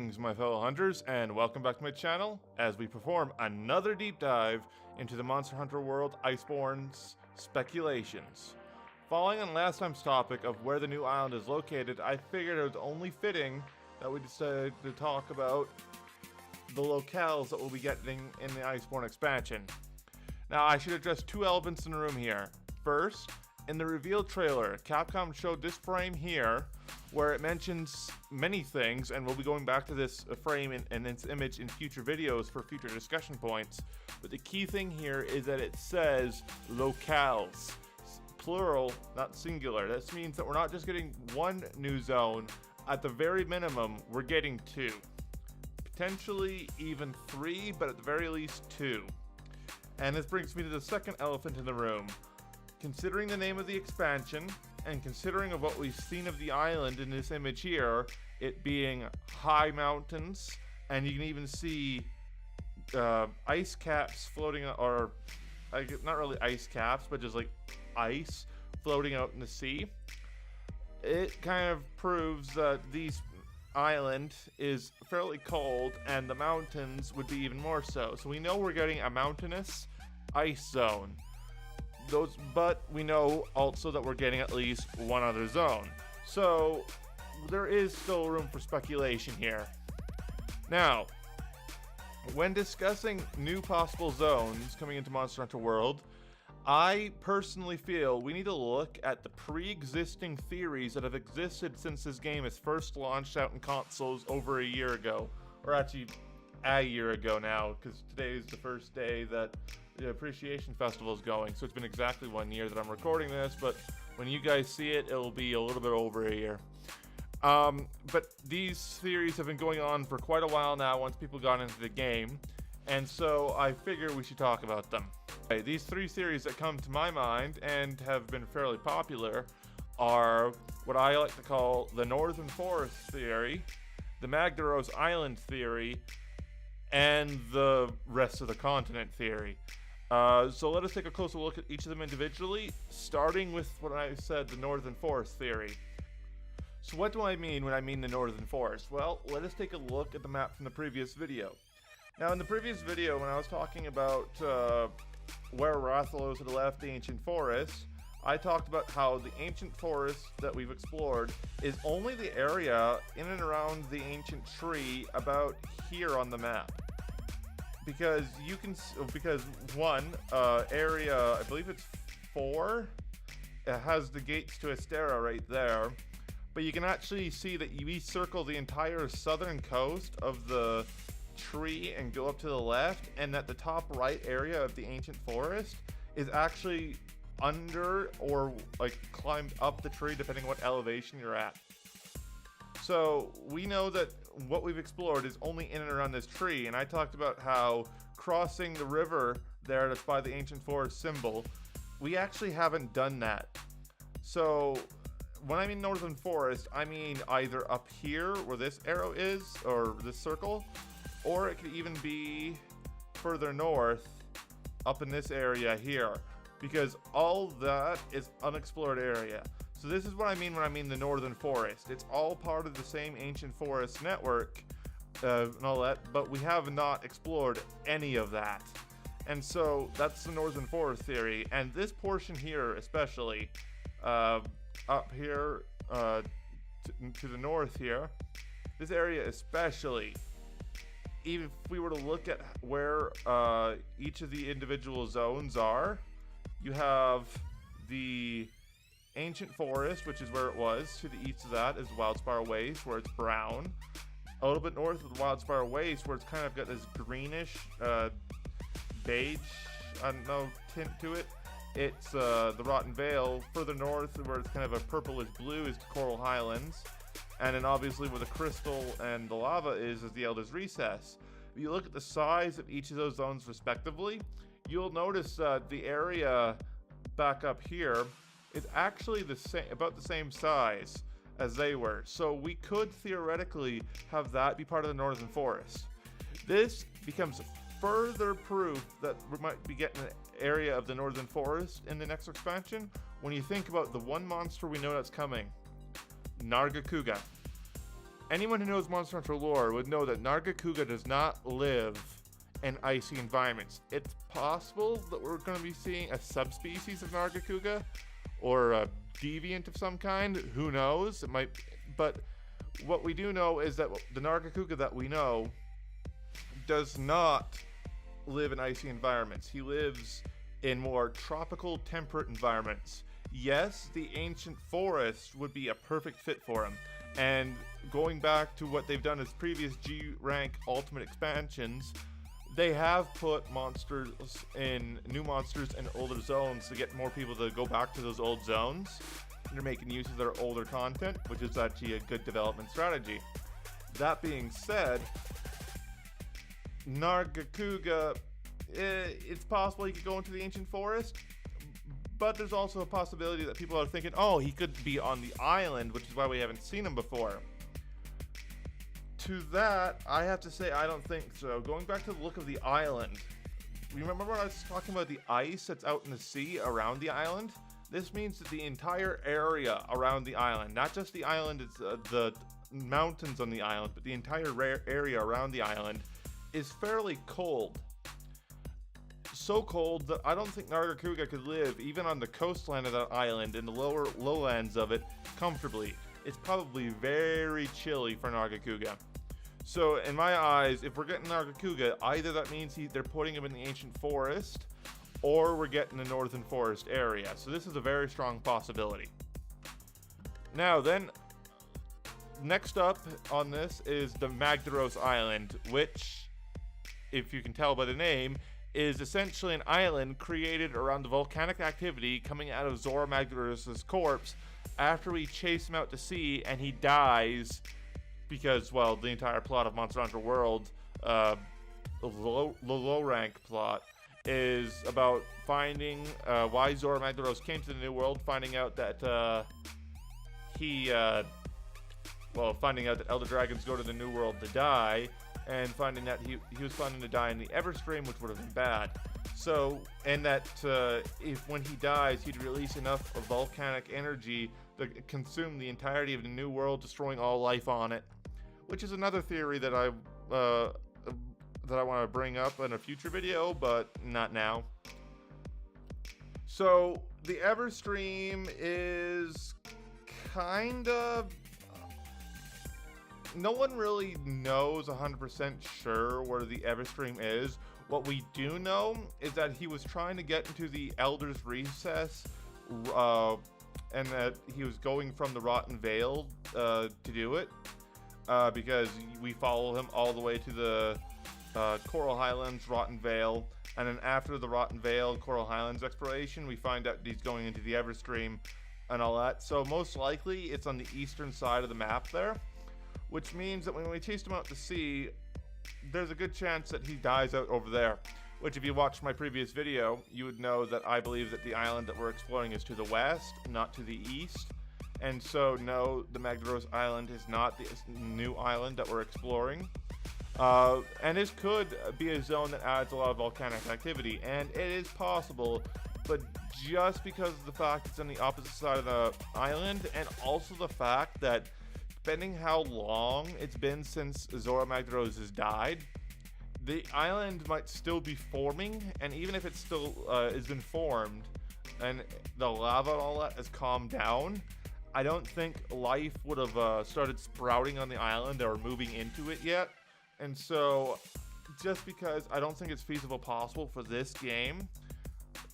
Greetings, my fellow hunters, and welcome back to my channel as we perform another deep dive into the Monster Hunter world Iceborne's Speculations. Following on last time's topic of where the new island is located, I figured it was only fitting that we decided to talk about the locales that we'll be getting in the Iceborne expansion. Now, I should address two elephants in the room here. First, in the reveal trailer, Capcom showed this frame here where it mentions many things, and we'll be going back to this frame and its image in future videos for future discussion points. But the key thing here is that it says locales, plural, not singular. This means that we're not just getting one new zone. At the very minimum, we're getting two. Potentially even three, but at the very least two. And this brings me to the second elephant in the room. Considering the name of the expansion, and considering of what we've seen of the island in this image here, it being high mountains, and you can even see ice caps floating, or not really ice caps, but just like ice floating out in the sea, it kind of proves that this island is fairly cold, and the mountains would be even more so. So we know we're getting a mountainous ice zone. But we know also that we're getting at least one other zone. So there is still room for speculation here. Now, when discussing new possible zones coming into Monster Hunter World, I personally feel we need to look at the pre-existing theories that have existed since this game is first launched out in consoles over a year ago. Or actually, a year ago now, because today is the first day that the Appreciation Festival is going, so it's been exactly 1 year that I'm recording this, but when you guys see it, it'll be a little bit over a year. But these theories have been going on for quite a while now once people got into the game, and so I figure we should talk about them. Okay, these three theories that come to my mind and have been fairly popular are what I like to call the Northern Forest theory, the Magdaros Island theory, and the rest of the continent theory. So let us take a closer look at each of them individually, starting with what I said, the Northern Forest theory. So what do I mean when I mean the Northern Forest? Well, let us take a look at the map from the previous video. Now, in the previous video, when I was talking about where Rathalos had left the ancient forest, I talked about how the ancient forest that we've explored is only the area in and around the ancient tree about here on the map. Because one area, I believe it's 4, it has the gates to Astera right there, but you can actually see that we circle the entire southern coast of the tree and go up to the left, and that the top right area of the ancient forest is actually under or like climbed up the tree depending what elevation you're at. So we know that what we've explored is only in and around this tree, and I talked about how crossing the river there that's by the ancient forest symbol, we actually haven't done that. So when I mean Northern Forest, I mean either up here where this arrow is, or this circle, or it could even be further north up in this area here, because all that is unexplored area. So this is what I mean when I mean the Northern Forest. It's all part of the same ancient forest network and all that, but we have not explored any of that. And so that's the Northern Forest theory. And this portion here especially, up here to the north here, this area especially, even if we were to look at where each of the individual zones are, you have the ancient forest, which is where it was. To the east of that is Wildspire Waste, where it's brown. A little bit north of the Wildspire Waste, where it's kind of got this greenish, beige, I don't know, tint to it. It's the Rotten Vale. Further north, where it's kind of a purplish blue, is the Coral Highlands. And then obviously where the crystal and the lava is the Elder's Recess. If you look at the size of each of those zones respectively, you'll notice the area back up here is actually about the same size as they were. So we could theoretically have that be part of the Northern Forest. This becomes further proof that we might be getting an area of the Northern Forest in the next expansion when you think about the one monster we know that's coming, Nargacuga. anyone who knows Monster Hunter lore would know that Nargacuga does not live in icy environments. It's possible that we're going to be seeing a subspecies of Nargacuga or a deviant of some kind. Who knows? It might, but what we do know is that the Nargacuga that we know does not live in icy environments. He lives in more tropical, temperate environments. Yes, the ancient forest would be a perfect fit for him. And going back to what they've done as previous G rank ultimate expansions, they have put monsters in new monsters in older zones to get more people to go back to those old zones. And they're making use of their older content, which is actually a good development strategy. That being said, Nargacuga, it's possible he could go into the ancient forest, but there's also a possibility that people are thinking, oh, he could be on the island, which is why we haven't seen him before. To that, I have to say I don't think so. Going back to the look of the island, remember when I was talking about the ice that's out in the sea around the island? This means that the entire area around the island, not just the island, it's the mountains on the island, but the entire area around the island is fairly cold. So cold that I don't think Nargacuga could live even on the coastline of that island in the lower lowlands of it comfortably. It's probably very chilly for Nargacuga. So in my eyes, if we're getting Nargacuga, either that means they're putting him in the ancient forest, or we're getting the northern forest area. So this is a very strong possibility. Now then, next up on this is the Magdaros Island, which, if you can tell by the name, is essentially an island created around the volcanic activity coming out of Zora Magdaros' corpse after we chase him out to sea and he dies because, well, the entire plot of Monster Hunter World, the low rank plot, is about finding why Zora Magdaros came to the New World, finding out that finding out that Elder Dragons go to the New World to die, and finding that he was planning to die in the Everstream, which would have been bad. So, and that if when he dies, he'd release enough of volcanic energy to consume the entirety of the New World, destroying all life on it. Which is another theory that I want to bring up in a future video, but not now. So, the Everstream is kind of... No one really knows 100% sure where the Everstream is. What we do know is that he was trying to get into the Elder's Recess, and that he was going from the Rotten Vale to do it, because we follow him all the way to the Coral Highlands, Rotten Vale, and then after the Rotten Vale, Coral Highlands exploration, we find out he's going into the Everstream and all that. So most likely it's on the eastern side of the map there, which means that when we chased him out to sea, there's a good chance that he dies out over there. Which, if you watched my previous video, you would know that I believe that the island that we're exploring is to the west, not to the east. And so, no, the Magdaros Island is not the new island that we're exploring. And this could be a zone that adds a lot of volcanic activity, and it is possible, but just because of the fact it's on the opposite side of the island, and also the fact that depending how long it's been since Zora Magdaros has died, the island might still be forming, and even if it still has been formed and the lava and all that has calmed down, I don't think life would have started sprouting on the island or moving into it yet. And so, just because I don't think it's feasible possible for this game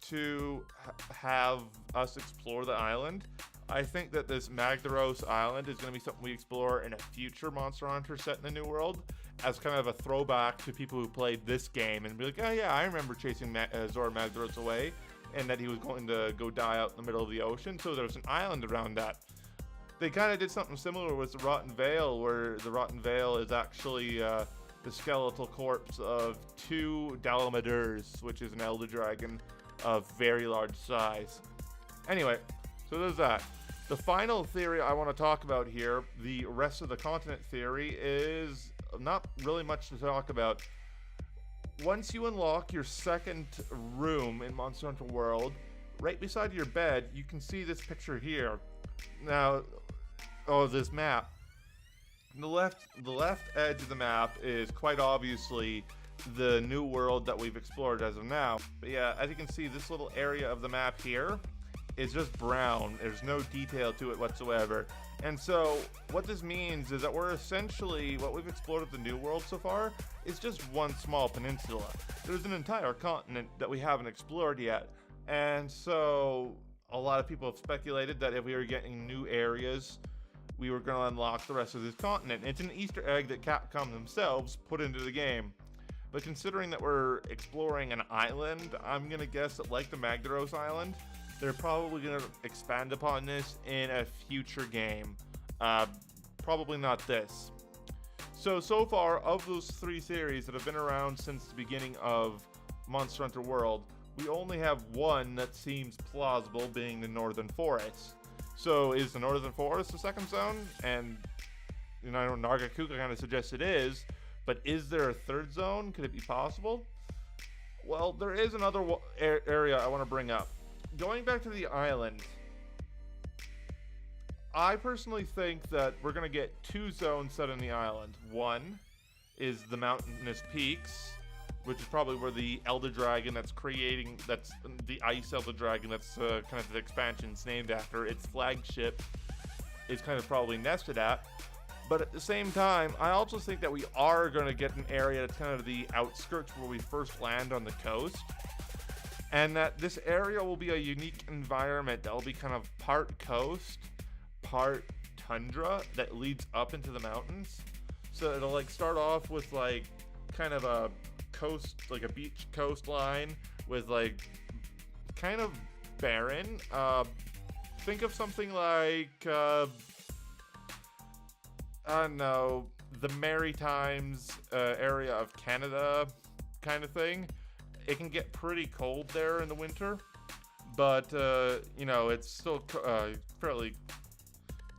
to have us explore the island, I think that this Magdaros Island is going to be something we explore in a future Monster Hunter set in the New World, as kind of a throwback to people who played this game and be like, oh yeah, I remember chasing Zora Magdaros away, and that he was going to go die out in the middle of the ocean, so there's an island around that. They kind of did something similar with the Rotten Vale, where the Rotten Vale is actually the skeletal corpse of 2 Dalamadurs, which is an Elder Dragon of very large size. Anyway, so there's that. The final theory I want to talk about here, the rest of the continent theory, is not really much to talk about. Once you unlock your second room in Monster Hunter World, right beside your bed, you can see this picture here. Now, this map. The left edge of the map is quite obviously the new world that we've explored as of now. But yeah, as you can see, this little area of the map here is just brown. There's no detail to it whatsoever. And so what this means is that we're essentially, what we've explored of the new world so far is just one small peninsula. There's an entire continent that we haven't explored yet. And so a lot of people have speculated that if we were getting new areas, we were going to unlock the rest of this continent. It's an Easter egg that Capcom themselves put into the game. But considering that we're exploring an island, I'm going to guess that like the Magdaros Island, they're probably going to expand upon this in a future game. Probably not this. So far, of those 3 theories that have been around since the beginning of Monster Hunter World, we only have one that seems plausible, being the Northern Forest. So is the Northern Forest the second zone? And you know, Nargacuga kind of suggests it is, but is there a third zone? Could it be possible? Well, there is another area I want to bring up. Going back to the island, I personally think that we're going to get 2 zones set in the island. One is the mountainous peaks, which is probably where the Elder Dragon that's the Ice Elder Dragon that's kind of the expansion's named after, its flagship, is kind of probably nested at. But at the same time, I also think that we are going to get an area that's kind of the outskirts where we first land on the coast. And that this area will be a unique environment that will be kind of part coast, part tundra that leads up into the mountains. So it'll like start off with like kind of a coast, like a beach coastline with like kind of barren. Think of something like I don't know, the Maritimes area of Canada kind of thing. It can get pretty cold there in the winter, but you know, it's still fairly,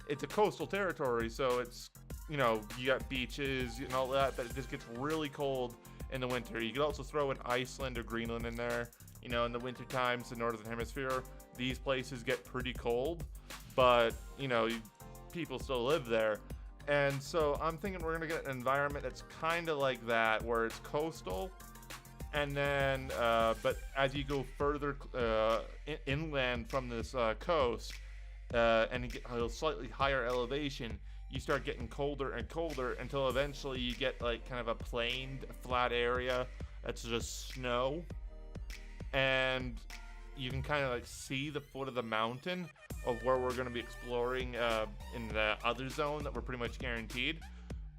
it's a coastal territory, so it's, you know, you got beaches and all that, but it just gets really cold in the winter. You could also throw in Iceland or Greenland in there. You know, in the winter times, the Northern Hemisphere, these places get pretty cold, but you know, people still live there. And so I'm thinking we're gonna get an environment that's kind of like that, where it's coastal, and then but as you go further inland from this coast, and you get a slightly higher elevation, you start getting colder and colder until eventually you get like kind of a planed, flat area that's just snow, and you can kind of like see the foot of the mountain of where we're going to be exploring in the other zone that we're pretty much guaranteed.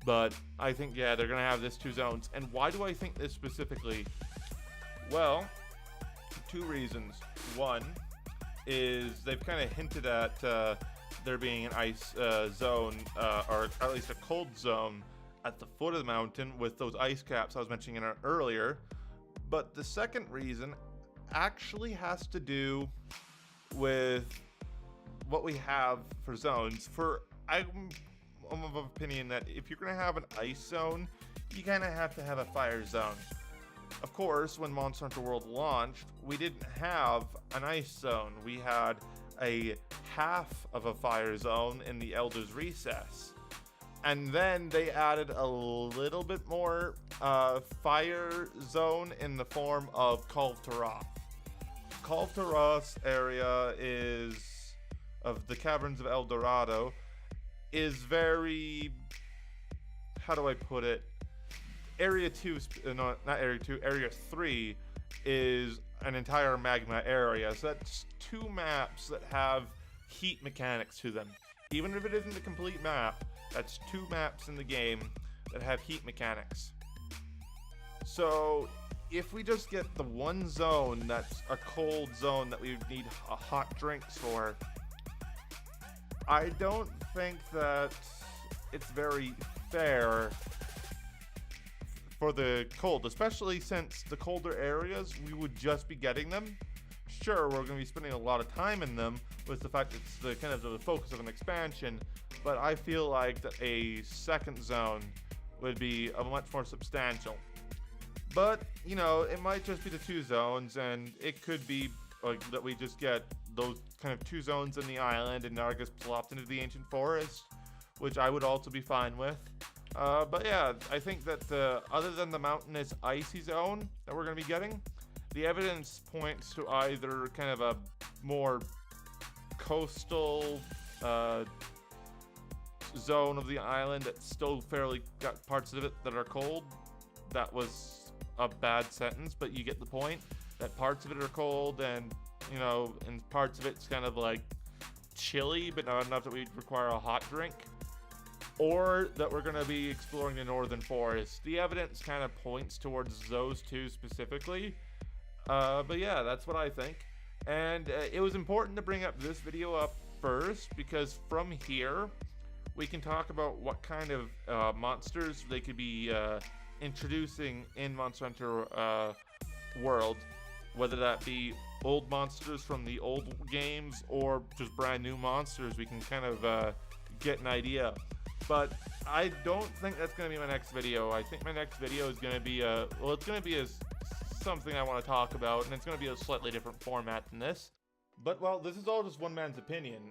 But I think, yeah, they're going to have this 2 zones. And why do I think this specifically? Well, 2 reasons. One is they've kind of hinted at there being an ice zone, or at least a cold zone at the foot of the mountain with those ice caps I was mentioning earlier. But the second reason actually has to do with what we have for zones. I'm of opinion that if you're going to have an ice zone, you kind of have to have a fire zone. Of course, when Monster Hunter World launched, we didn't have an ice zone. We had a half of a fire zone in the Elder's Recess. And then they added a little bit more fire zone in the form of Kulve Taroth. Kulve Taroth's area is, of the Caverns of El Dorado, is very, how do I put it? Area 2, no, not Area 2, Area 3 is an entire magma area. So that's 2 maps that have heat mechanics to them. Even if it isn't a complete map, that's 2 maps in the game that have heat mechanics. So if we just get the one zone that's a cold zone that we need hot drinks for, I don't think that it's very fair for the cold, especially since the colder areas, we would just be getting them. Sure, we're going to be spending a lot of time in them with the fact that it's the kind of the focus of an expansion, but I feel like that a second zone would be a much more substantial. But, you know, it might just be the 2 zones, and it could be like that we just get those kind of 2 zones in the island and Narga's plopped into the ancient forest, which I would also be fine with. But yeah, I think that other than the mountainous icy zone that we're going to be getting, the evidence points to either kind of a more coastal zone of the island that's still fairly got parts of it that are cold. That was a bad sentence, but you get the point. That parts of it are cold, and you know, and parts of it's kind of like chilly, but not enough that we'd require a hot drink. Or that we're going to be exploring the northern forest. The evidence kind of points towards those two specifically. But yeah, that's what I think. And it was important to bring up this video up first, because from here, we can talk about what kind of monsters they could be introducing in Monster Hunter world. Whether that be old monsters from the old games, or just brand new monsters, we can kind of get an idea. But I don't think that's going to be my next video. I think my next video is going to be something I want to talk about, and it's going to be a slightly different format than this. But, well, this is all just one man's opinion.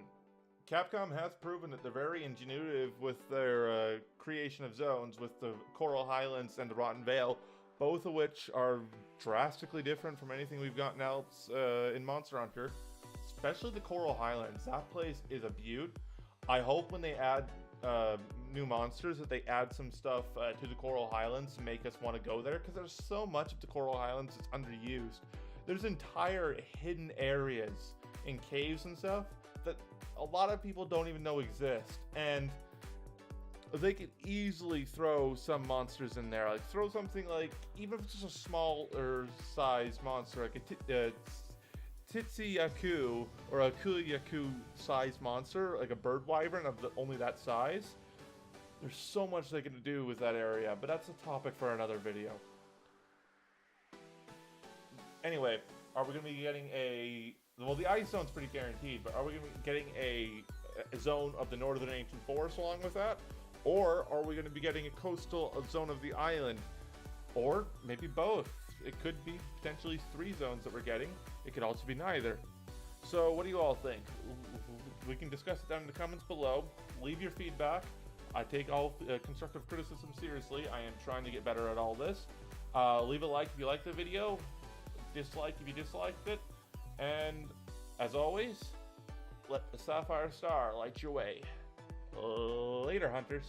Capcom has proven that they're very ingenuitive with their creation of zones, with the Coral Highlands and the Rotten Vale, both of which are drastically different from anything we've gotten else in Monster Hunter. Especially the Coral Highlands. That place is a beaut. I hope when they add new monsters that they add some stuff to the Coral Highlands to make us want to go there, because there's so much of the Coral Highlands that's underused. There's entire hidden areas in caves and stuff that a lot of people don't even know exist, and they could easily throw some monsters in there. Like throw something like, even if it's just a smaller size monster, like a Titsuyaku or a Kuyaku sized monster, like a bird wyvern of only that size. There's so much they can do with that area, but that's a topic for another video. Anyway, are we going to be getting well, the ice zone's pretty guaranteed, but are we going to be getting a zone of the northern ancient forest along with that? Or are we going to be getting a coastal zone of the island? Or maybe both. It could be potentially 3 zones that we're getting. It could also be neither. So what do you all think? We can discuss it down in the comments below. Leave your feedback. I take all constructive criticism seriously. I am trying to get better at all this. Leave a like if you liked the video. Dislike if you disliked it. And as always, let the Sapphire Star light your way. Later, hunters.